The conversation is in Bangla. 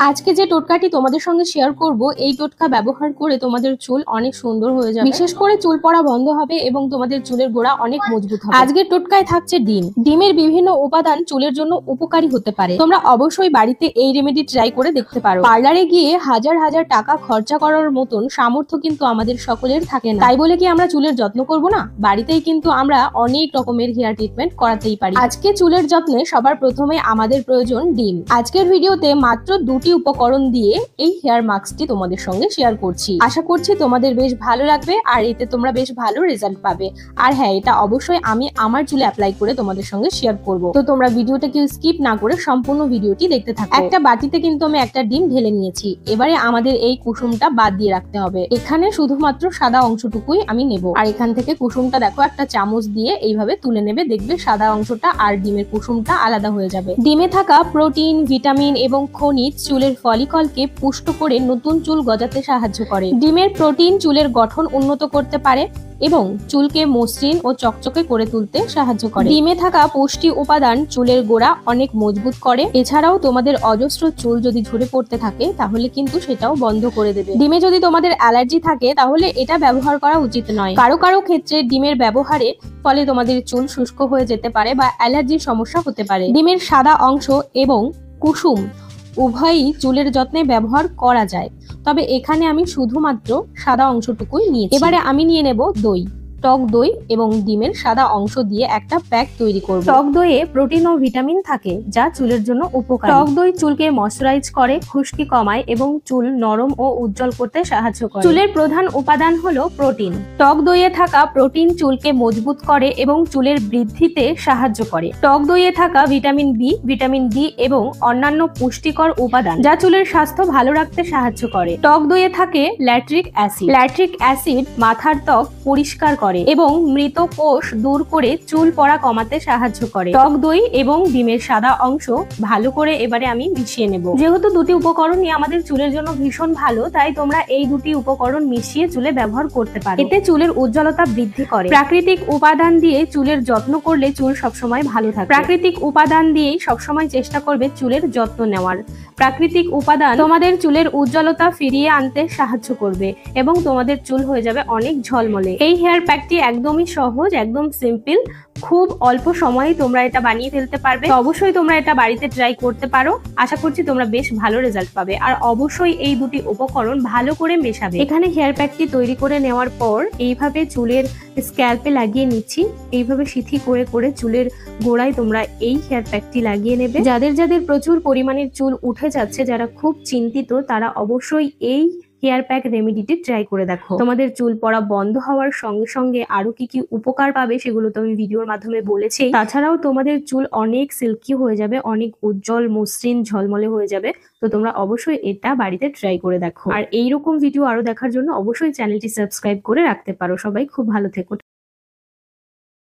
আজকে যে টোটকাটি তোমাদের সঙ্গে শেয়ার করব, এই টোটকা ব্যবহার করে তোমাদের চুল অনেক সুন্দর হয়ে যাবে। বিশেষ করে চুল পড়া বন্ধ হবে এবং তোমাদের চুলের গোড়া অনেক মজবুত হবে। আজকের টোটকায় থাকছে ডিম। ডিমের বিভিন্ন উপাদান চুলের জন্য উপকারী হতে পারে। তোমরা অবশ্যই বাড়িতে এই রেমেডি ট্রাই করে দেখতে পারো। পার্লারে গিয়ে হাজার হাজার টাকা খরচা করার মতন সামর্থ্য কিন্তু আমাদের সকলের থাকে না। তাই বলে কি আমরা চুলের যত্ন করব না? বাড়িতেই কিন্তু আমরা অনেক রকমের হেয়ার ট্রিটমেন্ট করাতেই পারি। আজকে চুলের যত্নে সবার প্রথমে আমাদের প্রয়োজন ডিম। আজকের ভিডিওতে মাত্র দুটি উপকরণ দিয়ে এই হেয়ার মাস্কটি তোমাদের সঙ্গে শেয়ার করছি। আশা করছি তোমাদের বেশ ভালো লাগবে আর এতে তোমরা বেশ ভালো রেজাল্ট পাবে। আর হ্যাঁ, এটা অবশ্যই আমি আমার চুলে অ্যাপ্লাই করে তোমাদের সঙ্গে শেয়ার করব। তো তোমরা ভিডিওটা কেউ স্কিপ না করে সম্পূর্ণ ভিডিওটি দেখতে থাকো। একটা বাটিতে কিন্তু আমি একটা ডিম ঢেলে নিয়েছি। এবারে আমাদের এই কুসুমটা বাদ দিয়ে রাখতে হবে। এখানে শুধুমাত্র সাদা অংশটুকুই আমি নেব। আর এখান থেকে কুসুমটা দেখো একটা চামচ দিয়ে এইভাবে তুলে নেবে, দেখবে সাদা অংশটা আর ডিমের কুসুমটা আলাদা হয়ে যাবে। ডিমে থাকা প্রোটিন, ভিটামিন এবং খনিজ চুলের ফলিকলকে পুষ্ট করে নতুন চুল গজাতে সাহায্য করে। ডিমের প্রোটিন চুলের গঠন উন্নত করতে পারে এবং চুলকে মসৃণ ও চকচকে করে তুলতে সাহায্য করে। ডিমে থাকা পুষ্টি উপাদান চুলের গোড়া অনেক মজবুত করে। এছাড়াও তোমাদের অজস্র চুল যদি ঝরে পড়তে থাকে তাহলে কিন্তু সেটাও বন্ধ করে দেবে। ডিমে যদি তোমাদের অ্যালার্জি থাকে তাহলে এটা ব্যবহার করা উচিত নয়। কারো কারো ক্ষেত্রে ডিমের ব্যবহারে ফলে তোমাদের চুল শুষ্ক হয়ে যেতে পারে বা অ্যালার্জির সমস্যা হতে পারে। ডিমের সাদা অংশ এবং কুসুম উভয়ই চুলের যত্নে ব্যবহার করা যায়, তবে এখানে আমি শুধুমাত্র সাদা অংশটুকুই নিয়েছি। এবারে আমি নিয়ে নেব দই। টক দই এবং ডিমের সাদা অংশ দিয়ে একটা প্যাক তৈরি করব। টক দইয়ে প্রোটিন ও ভিটামিন থাকে যা চুলের জন্য উপকারী। টক দই চুলকে ময়শ্চারাইজ করে, খুশকি কমায় এবং চুল নরম ও উজ্জ্বল করতে সাহায্য করে। চুলের প্রধান উপাদান হলো প্রোটিন। টক দইয়ে থাকা প্রোটিন চুলকে মজবুত করে এবং চুলের বৃদ্ধিতে সাহায্য করে। টক দইয়ে থাকা ভিটামিন বি, ভিটামিন ডি এবং অন্যান্য পুষ্টিকর উপাদান যা চুলের স্বাস্থ্য ভালো রাখতে সাহায্য করে। টক দইয়ে থাকে ল্যাট্রিক অ্যাসিড। ল্যাট্রিক অ্যাসিড মাথার ত্বক পরিষ্কার করে এবং মৃত কোষ দূর করে চুল পড়া কমাতে সাহায্য করে। টক দই এবং ডিমের সাদা অংশ ভালো করে এবারে আমি মিশিয়ে নেব। যেহেতু দুটি উপকরণই আমাদের চুলের জন্য ভীষণ ভালো, তাই তোমরা এই দুটি উপকরণ মিশিয়ে চুলে ব্যবহার করতে পারো। এতে চুলের উজ্জ্বলতা বৃদ্ধি করে। প্রাকৃতিক উপাদান দিয়ে চুলের যত্ন করলে চুল সবসময় ভালো থাকে। প্রাকৃতিক উপাদান দিয়েই সবসময় চেষ্টা করবে চুলের যত্ন নেওয়ার। প্রাকৃতিক উপাদান তোমাদের চুলের উজ্জ্বলতা ফিরিয়ে আনতে সাহায্য করবে এবং তোমাদের চুল হয়ে যাবে অনেক ঝলমলে। এই হেয়ার প্যাকটি একদমই সহজ, একদম সিম্পল। খুব অল্প সময়ে তোমরা এটা বানিয়ে ফেলতে পারবে। তো অবশ্যই তোমরা এটা বাড়িতে ট্রাই করতে পারো। আশা করছি তোমরা বেশ ভালো রেজাল্ট পাবে। আর অবশ্যই এই দুটি উপকরণ ভালো করে মেশাবে। এখানে হেয়ার প্যাকটি তৈরি করে নেওয়ার পর এইভাবে চুলের স্ক্যাল্পে লাগিয়ে নিচ্ছি। এইভাবে সিথি করে করে চুলের গোড়ায় তোমরা এই হেয়ার প্যাকটি লাগিয়ে নেবে। যাদের যাদের প্রচুর পরিমাণের চুল উঠে যাচ্ছে, যারা খুব চিন্তিত, তারা অবশ্যই এই হেয়ার প্যাক রেমেডিটি ট্রাই করে দেখো। তোমাদের চুল পড়া বন্ধ হওয়ার সঙ্গে সঙ্গে আরো কি কি উপকার পাবে সেগুলো তো আমি ভিডিওর মাধ্যমে বলেছি। তাছাড়াও তোমাদের চুল অনেক সিল্কি হয়ে যাবে, অনেক উজ্জ্বল, মসৃণ, ঝলমলে হয়ে যাবে। তো তোমরা অবশ্যই এটা বাড়িতে ট্রাই করে দেখো। আর এইরকম ভিডিও আরো দেখার জন্য অবশ্যই চ্যানেলটি সাবস্ক্রাইব করে রাখতে পারো। সবাই খুব ভালো থেকো।